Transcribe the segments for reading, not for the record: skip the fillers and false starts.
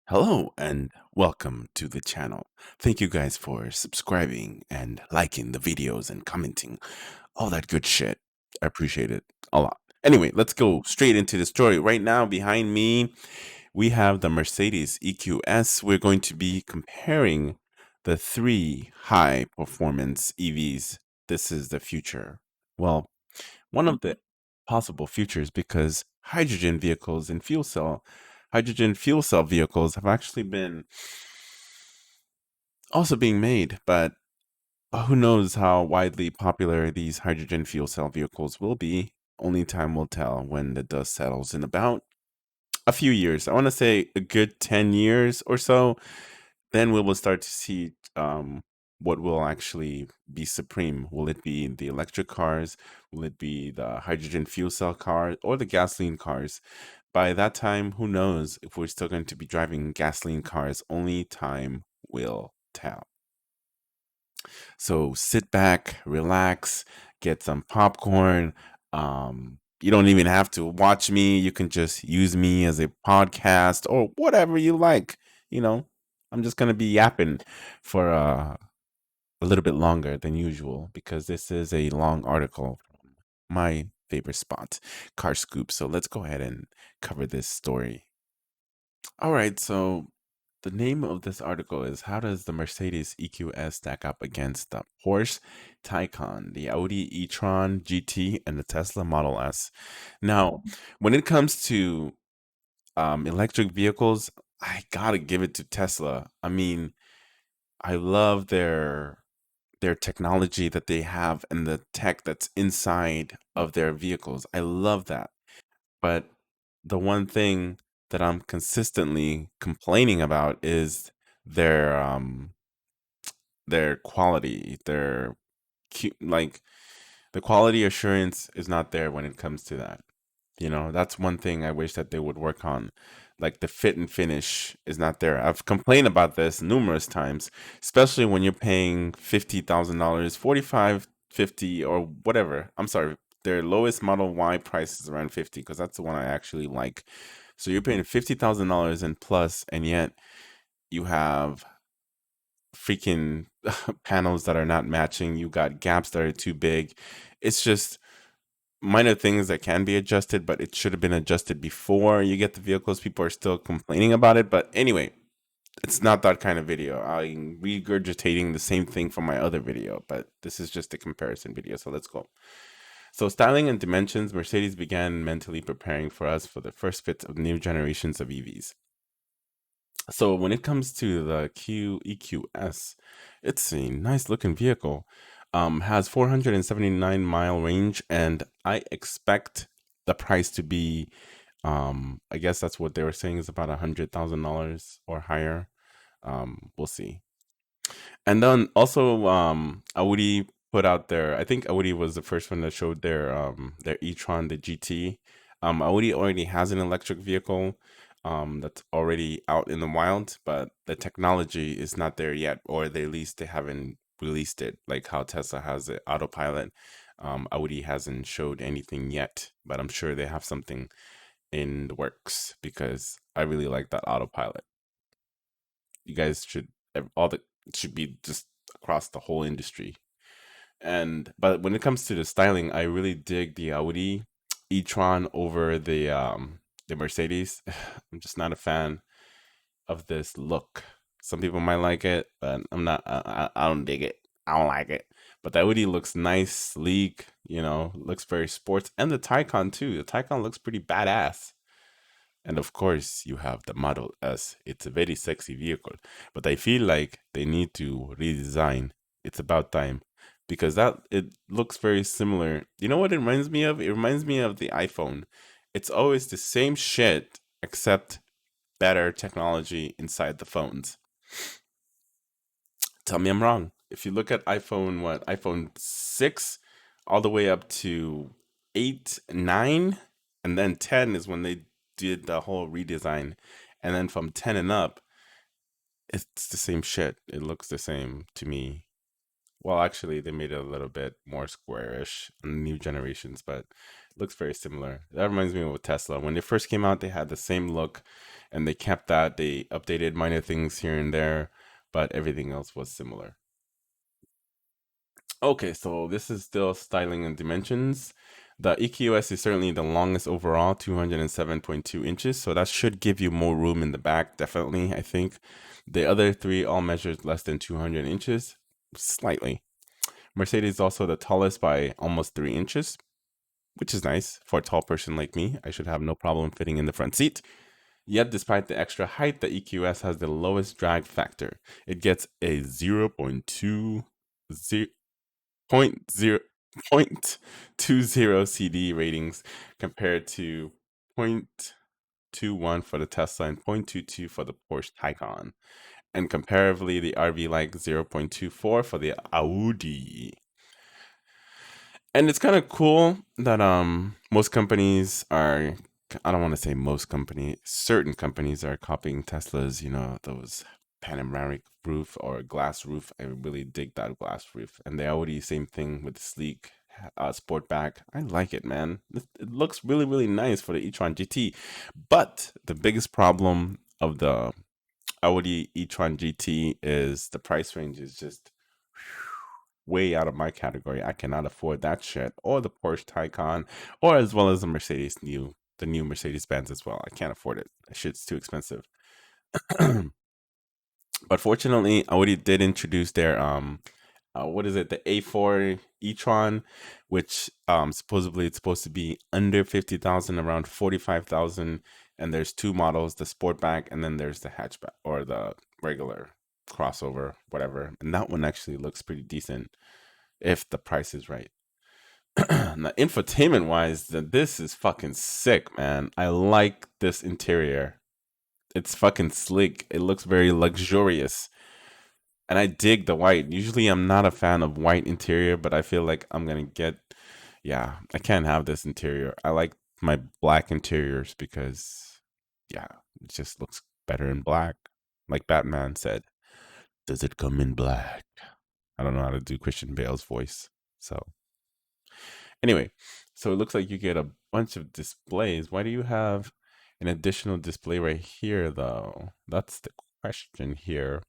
Hello and welcome to the channel. Thank you guys for subscribing and liking the videos and commenting. All that good shit. I appreciate it a lot. Anyway, let's go straight into the story. Right now, behind me, we have the Mercedes EQS. We're going to be comparing the three high performance EVs. This is the future. Well, one of the possible futures because hydrogen fuel cell vehicles have actually been also being made, but who knows how widely popular these hydrogen fuel cell vehicles will be. Only time will tell when the dust settles in about a few years. I want to say a good 10 years or so. Then we will start to see what will actually be supreme. Will it be the electric cars? Will it be the hydrogen fuel cell cars or the gasoline cars? By that time, who knows if we're still going to be driving gasoline cars? Only time will tell. So sit back, relax, get some popcorn. You don't even have to watch me. You can just use me as a podcast or whatever you like. You know, I'm just going to be yapping for a little bit longer than usual because this is a long article from my favorite spot, Car Scoop. So let's go ahead and cover this story. All right, so the name of this article is How Does the Mercedes EQS Stack Up Against the Porsche Taycan, the Audi e-tron GT, and the Tesla Model S? Now, when it comes to electric vehicles, I gotta give it to Tesla. I mean, I love their technology that they have and the tech that's inside of their vehicles. I love that. But the one thing that I'm consistently complaining about is their their quality, like the quality assurance is not there when it comes to that. You know, that's one thing I wish that they would work on. Like the fit and finish is not there. I've complained about this numerous times, especially when you're paying $50,000, 45, 50, or whatever. I'm sorry, their lowest Model Y price is around 50 because that's the one I actually like. So you're paying $50,000 and plus, and yet you have freaking panels that are not matching. You got gaps that are too big. It's just minor things that can be adjusted, but it should have been adjusted before you get the vehicles. People are still complaining about it. But anyway, it's not that kind of video. I'm regurgitating the same thing from my other video, but this is just a comparison video. So let's go. So, styling and dimensions, Mercedes began mentally preparing for us for the first fits of new generations of EVs. So when it comes to the EQS, it's a nice looking vehicle. Has 479-mile range, and I expect the price to be, I guess that's what they were saying is about $100,000 or higher. We'll see. And then also, Audi put out their. I think Audi was the first one that showed their e-tron, the GT. Audi already has an electric vehicle, that's already out in the wild, but the technology is not there yet, or at least they haven't released it. Like how Tesla has the autopilot, Audi hasn't showed anything yet, but I'm sure they have something in the works because I really like that autopilot. You guys should all the it should be just across the whole industry. And but when it comes to the styling, I really dig the Audi e-tron over the Mercedes. I'm just not a fan of this look. Some people might like it, but I'm not. I don't dig it. I don't like it. But the Audi looks nice, sleek. You know, looks very sports, and the Taycan too. The Taycan looks pretty badass. And of course, you have the Model S. It's a very sexy vehicle, but I feel like they need to redesign. It's about time because that it looks very similar. You know what it reminds me of? It reminds me of the iPhone. It's always the same shit except better technology inside the phones. Tell me I'm wrong. If you look at iPhone 6 all the way up to 8, 9, and then 10 is when they did the whole redesign. And then from 10 and up, it's the same shit. It looks the same to me. Well, actually, they made it a little bit more squarish on the new generations, but Looks very similar. That reminds me of a Tesla. When they first came out, they had the same look, and they kept that. They updated minor things here and there, but everything else was similar. Okay, so this is still styling and dimensions. The EQS is certainly the longest overall, 207.2 inches. So that should give you more room in the back, definitely, I think. The other three all measured less than 200 inches, slightly. Mercedes is also the tallest by almost 3 inches, which is nice for a tall person like me. I should have no problem fitting in the front seat. Yet, despite the extra height, the EQS has the lowest drag factor. It gets a 0.20 point zero point 0.20 CD ratings compared to 0.21 for the Tesla and 0.22 for the Porsche Taycan. And comparably, the RV like 0.24 for the Audi. And it's kind of cool that most companies are, I don't want to say most company, certain companies are copying Tesla's, those panoramic roof or glass roof. I really dig that glass roof. And the Audi, same thing with the sleek Sportback. I like it, man. It looks really, really nice for the e-tron GT. But the biggest problem of the Audi e-tron GT is the price range is just way out of my category. I cannot afford that shit, or the Porsche Taycan, or as well as the new Mercedes Benz as well. I can't afford it. That shit's too expensive. But fortunately, I already did introduce their what is it, the A4 e-tron, which supposedly it's supposed to be under 50,000, around 45,000. And there's two models, the Sportback, and then there's the hatchback or the regular crossover, whatever. And that one actually looks pretty decent if the price is right. Now, infotainment wise, this is fucking sick, man. I like this interior. It's fucking sleek. It looks very luxurious. And I dig the white. Usually I'm not a fan of white interior, but I feel like I'm gonna get, yeah, I can't have this interior. I like my black interiors because, yeah, it just looks better in black. Like Batman said, does it come in black? I don't know how to do Christian Bale's voice. So anyway, so it looks like you get a bunch of displays. Why do you have an additional display right here, though? That's the question here.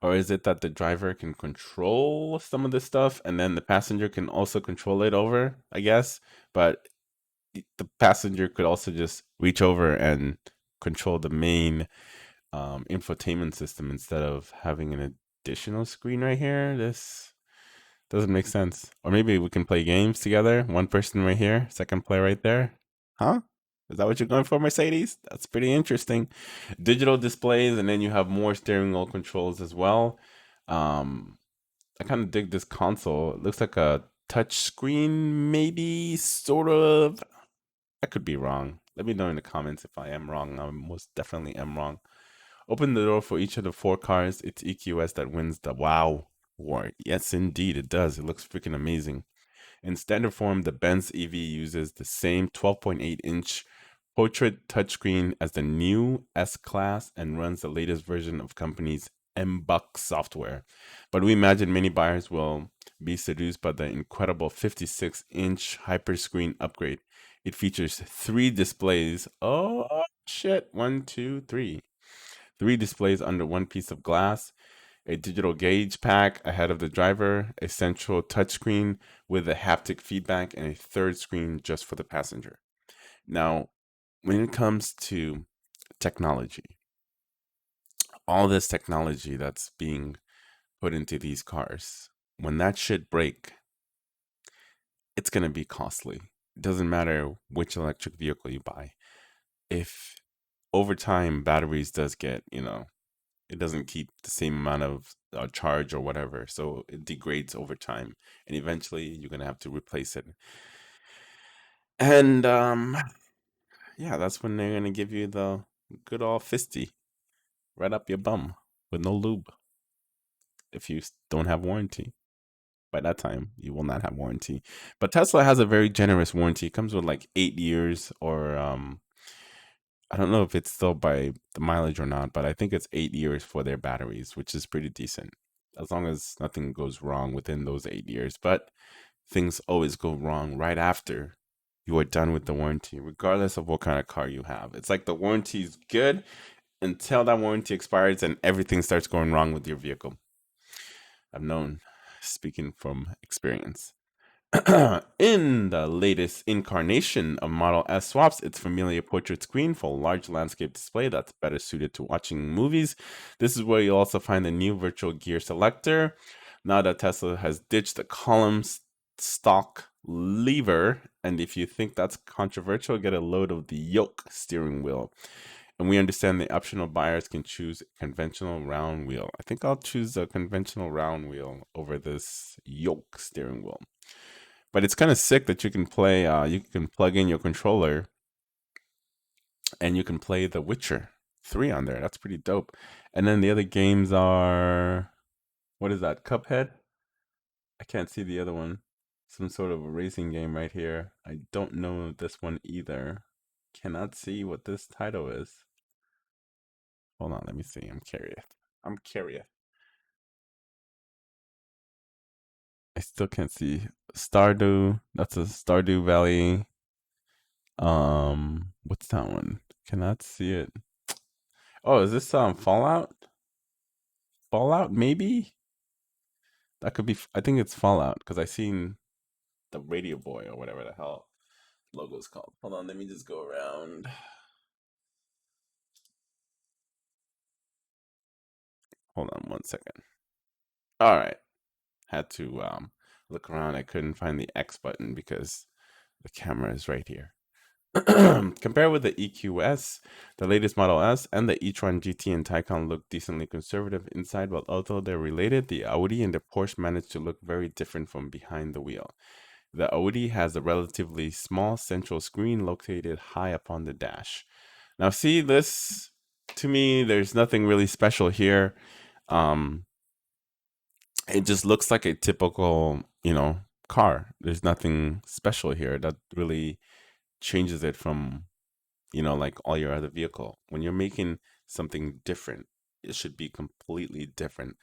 Or is it that the driver can control some of this stuff and then the passenger can also control it over, I guess? But the passenger could also just reach over and control the main infotainment system instead of having an additional screen right here. This doesn't make sense. Or maybe we can play games together. One person right here, second player right there. Huh? Is that what you're going for, Mercedes? That's pretty interesting. Digital displays, and then you have more steering wheel controls as well. Um, I kind of dig this console. It looks like a touch screen, maybe, sort of. I could be wrong. Let me know in the comments if I am wrong. I most definitely am wrong. Open the door for each of the four cars. It's EQS that wins the wow war. Yes, indeed, it does. It looks freaking amazing. In standard form, the Benz EV uses the same 12.8-inch portrait touchscreen as the new S-Class and runs the latest version of company's MBUX software. But we imagine many buyers will be seduced by the incredible 56-inch hyperscreen upgrade. It features three displays. Oh, shit. One, two, three. Three displays under one piece of glass, a digital gauge pack ahead of the driver, a central touchscreen with a haptic feedback, and a third screen just for the passenger. Now, when it comes to technology, all this technology that's being put into these cars, when that shit break, it's going to be costly. It doesn't matter which electric vehicle you buy. If over time batteries does get, it doesn't keep the same amount of charge or whatever, so it degrades over time, and eventually you're gonna have to replace it. And yeah, that's when they're gonna give you the good old fisty right up your bum with no lube if you don't have warranty. By that time, you will not have warranty. But Tesla has a very generous warranty. It comes with like 8 years, or I don't know if it's still by the mileage or not, but I think it's 8 years for their batteries, which is pretty decent as long as nothing goes wrong within those 8 years. But things always go wrong right after you are done with the warranty, regardless of what kind of car you have. It's like the warranty is good until that warranty expires and everything starts going wrong with your vehicle. I've known, speaking from experience. In the latest incarnation of Model S swaps, its familiar portrait screen for a large landscape display that's better suited to watching movies. This is where you'll also find the new virtual gear selector. Now that Tesla has ditched the column stock lever, and if you think that's controversial, get a load of the yoke steering wheel. And we understand the optional buyers can choose a conventional round wheel. I think I'll choose a conventional round wheel over this yoke steering wheel. But it's kind of sick that you can play. You can plug in your controller and you can play The Witcher 3 on there. That's pretty dope. And then the other games are, what is that? Cuphead. I can't see the other one. Some sort of a racing game right here. I don't know this one either. Cannot see what this title is. Hold on, let me see. I'm curious. I'm curious. I still can't see. Stardew. That's a Stardew Valley. What's that one? Cannot see it. Oh, is this Fallout? Fallout maybe? That could be. I think it's Fallout because I seen the Radio Boy or whatever the hell logo's called. Hold on, let me just go around. Hold on one second. All right, had to look around. I couldn't find the X button because the camera is right here. Compared with the EQS, the latest Model S, and the e-tron GT and Taycan look decently conservative inside, but although they're related, the Audi and the Porsche managed to look very different from behind the wheel. The Audi has a relatively small central screen located high up on the dash. Now, see this, to me, there's nothing really special here. Um, it just looks like a typical, car. There's nothing special here that really changes it from like all your other vehicle. When you're making something different, it should be completely different.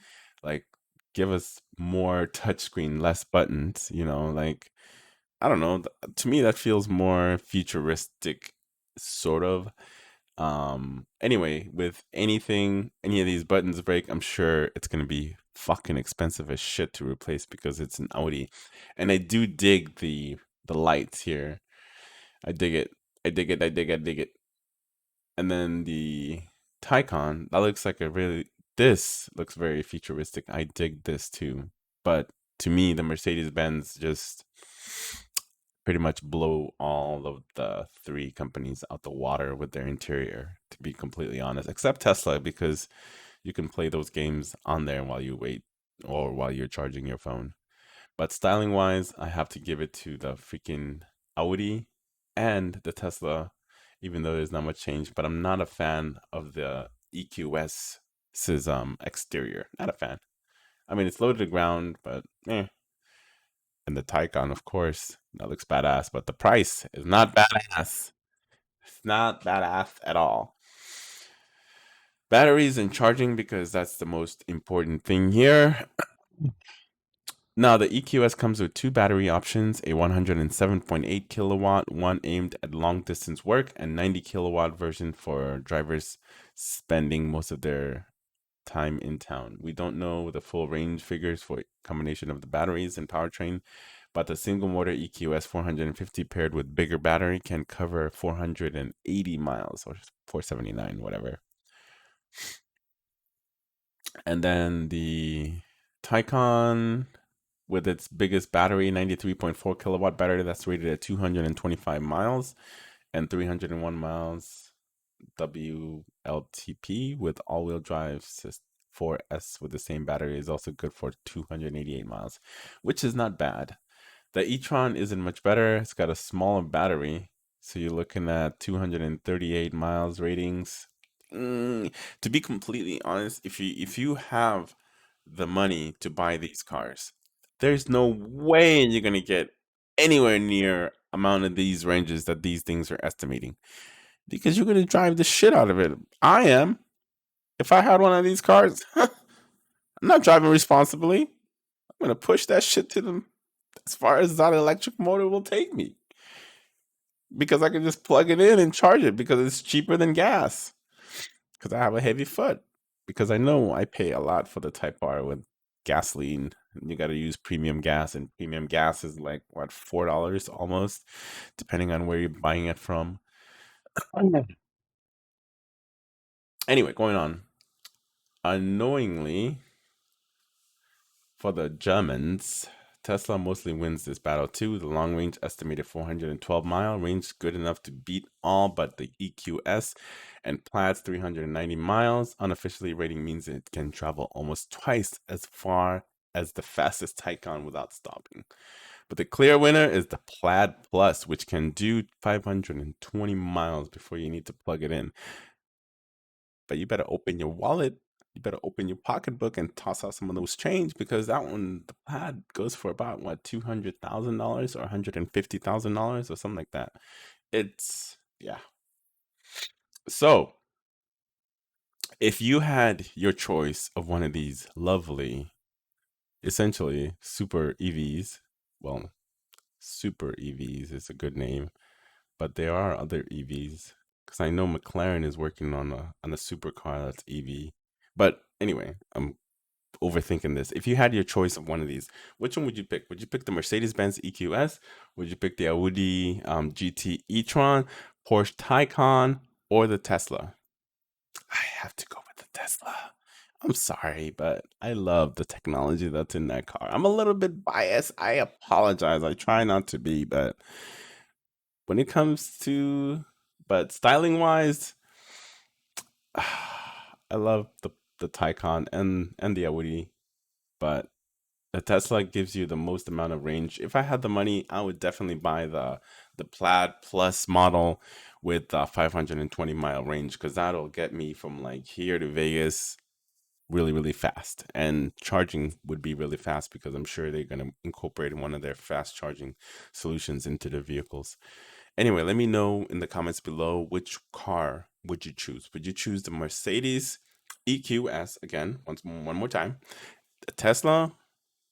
Like, give us more touchscreen, less buttons, like, I don't know. To me, that feels more futuristic, sort of. Anyway, with any of these buttons break, I'm sure it's gonna be fucking expensive as shit to replace because it's an Audi. And I do dig the lights here. I dig it. I dig it. I dig it. I dig it. And then the Taycan, that looks like a really, this looks very futuristic. I dig this too. But to me, the Mercedes Benz just pretty much blow all of the three companies out the water with their interior, to be completely honest, except Tesla, because you can play those games on there while you wait or while you're charging your phone. But styling wise, I have to give it to the freaking Audi and the Tesla, even though there's not much change. But I'm not a fan of the EQS's exterior. Not a fan. I mean, it's low to the ground, but eh. And the Taycan, of course, that looks badass. But the price is not badass. It's not badass at all. Batteries and charging, because that's the most important thing here. Now, the EQS comes with two battery options, a 107.8 kilowatt, one aimed at long distance work, and 90 kilowatt version for drivers spending most of their time in town. We don't know the full range figures for combination of the batteries and powertrain, but the single motor EQS 450 paired with bigger battery can cover 480 miles or 479, whatever. And then the Taycan with its biggest battery, 93.4 kilowatt battery that's rated at 225 miles and 301 miles WLTP with all-wheel drive 4S with the same battery is also good for 288 miles, which is not bad. The e-tron isn't much better. It's got a smaller battery, so you're looking at 238 miles ratings. To be completely honest, if you have the money to buy these cars, there's no way you're gonna get anywhere near amount of these ranges that these things are estimating because you're gonna drive the shit out of it. I am. If I had one of these cars, I'm not driving responsibly. I'm gonna push that shit to them. as far as that electric motor will take me, because I can just plug it in and charge it because it's cheaper than gas. Because I have a heavy foot. Because I know I pay a lot for the Type R with gasoline. You got to use premium gas, and premium gas is like what, $4 almost, depending on where you're buying it from. Anyway, going on. Unknowingly, for the Germans, Tesla mostly wins this battle too. The long range estimated 412-mile range, good enough to beat all but the EQS and Plaid's 390 miles. Unofficially, rating means it can travel almost twice as far as the fastest Taycan without stopping. But the clear winner is the Plaid Plus, which can do 520 miles before you need to plug it in. But you better open your wallet. You better open your pocketbook and toss out some of those change, because that one, the Plaid, goes for about what, $200,000 or $150,000 or something like that. It's, yeah. So if you had your choice of one of these lovely, essentially super EVs, well, super EVs is a good name, but there are other EVs, because I know McLaren is working on a supercar that's EV. But anyway, I'm overthinking this. If you had your choice of one of these, which one would you pick? Would you pick the Mercedes-Benz EQS? Would you pick the Audi GT e-tron, Porsche Taycan, or the Tesla? I have to go with the Tesla. I'm sorry, but I love the technology that's in that car. I'm a little bit biased. I apologize. I try not to be, but when it comes to, but styling wise, I love the Taycan and the Audi, but the Tesla gives you the most amount of range. If I had the money, I would definitely buy the Plaid Plus model with 520-mile range, because that'll get me from like here to Vegas really, really fast. And charging would be really fast, because I'm sure they're going to incorporate one of their fast charging solutions into their vehicles. Anyway, let me know in the comments below, which car would you choose? Would you choose the Mercedes EQS, again, one more time, the Tesla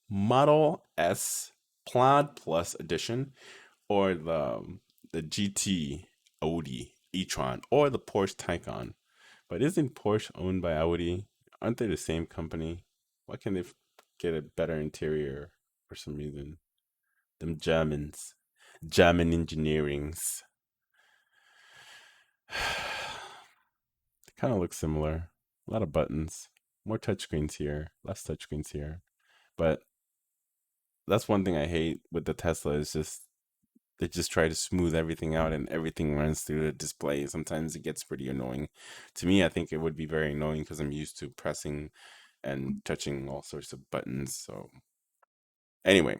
Model S Plaid Plus Edition, or the GT Audi e-tron, or the Porsche Taycan? But isn't Porsche owned by Audi? Aren't they the same company? Why can't they get a better interior for some reason? Them Germans, German engineerings. They kind of look similar. A lot of buttons, more touchscreens here, less touchscreens here. But that's one thing I hate with the Tesla, is just they just try to smooth everything out and everything runs through the display. Sometimes it gets pretty annoying. To me, I think it would be very annoying, because I'm used to pressing and touching all sorts of buttons. So anyway,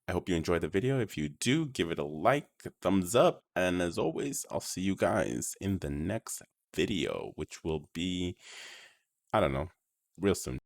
I hope you enjoyed the video. If you do, give it a like, a thumbs up, and as always, I'll see you guys in the next video, which will be, I don't know, real soon.